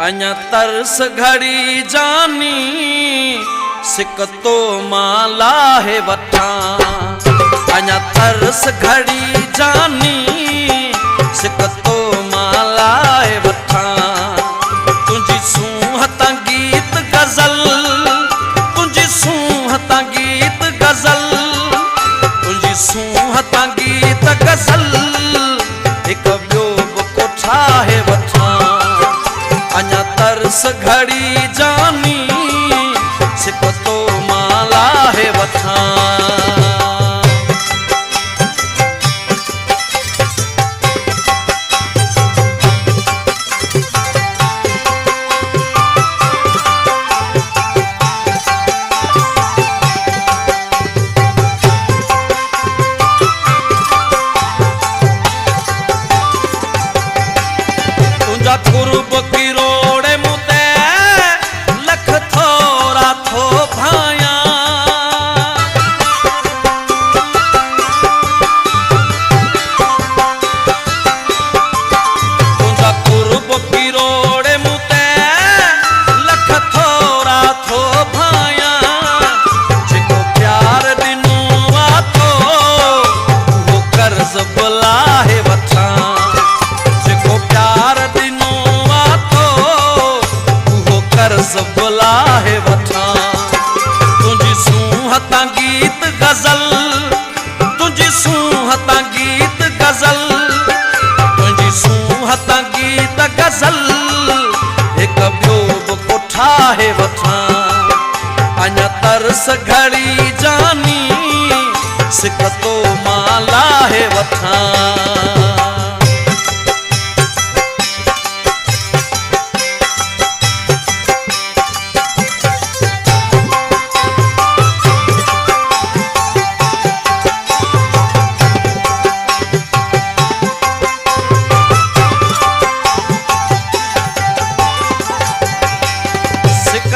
अञा तरस घड़ी जानी सिकतो माला है वठा। अञा तरस घड़ी जानी सिकतो माला है वठा। तुझी सूहता गीत गजल, तुझी सूहता गीत गजल, तुझी सूहता गीत गजल एक ॿियो बि कोठा है वठा। अञा तरस घड़ी जानी सिकतो माला है वठा। तुझा कुर्ब किरोड़े मुते लख थोरा थो भाया। तुझा कुर्ब किरोड़े मुते लख थोरा थो भाया। जेको प्यार दिनो आ तो वो कर्ज बुलाहे वठा। जेको प्यार दिनो आ तो वो कर्ज बुलाहे वठा। तुझी सूहता गीत गजल, तुझी सूहता गीत गजल, तुझी सूहता गीत गजल एक ॿियो बि कोठा है वठा। अञा तरस घड़ी जानी सिकतो माला है वठा।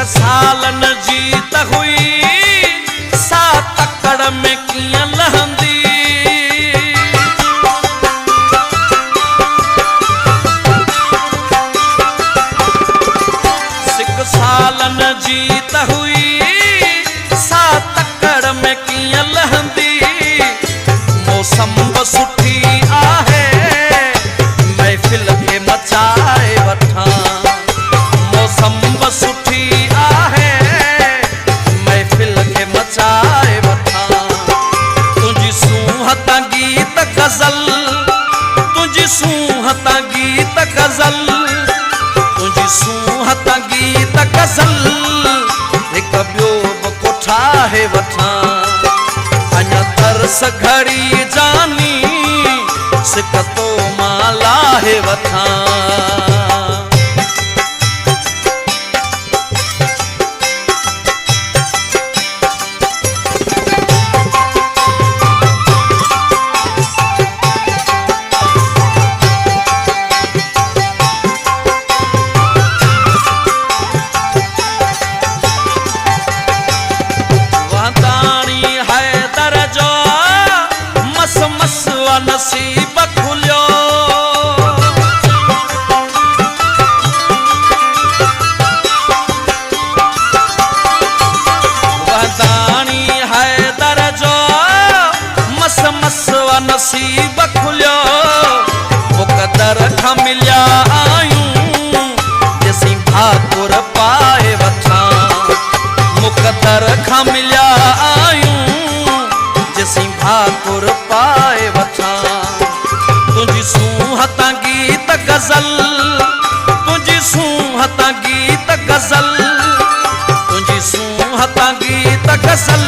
सालन जीत हुई सा तकड़ में कियां लहंदी। सिक सालन जीत हुई सा तकड़ में कियां लहंदी। मौसम बि सुठी आहे महफ़िल खे मचाए वठा। मौसम बि सुठी आहे महफ़िल खे मचाए वठा। तुझी सूहता गीत गजल, तुझी सूहता गीत गजल, तुझी सूहता गीत गजल एक ॿियो बि कोठा है वठा। अञा तरस घड़ी जानी सिकतो माला है वठा। नसीब खुलियो वहदानी हैदर जो मस मस व नसीब खुलियो। मुक़दर खां मिलिया आयूं जेसीं भाकुर पाए वठा। मुक़दर खां मिलिया आयूं जेसीं भाकुर पाए वठा। तुझी सूहता गीत गजल, तुझी सूहता गीत गजल, तुझी सूहता गीत गजल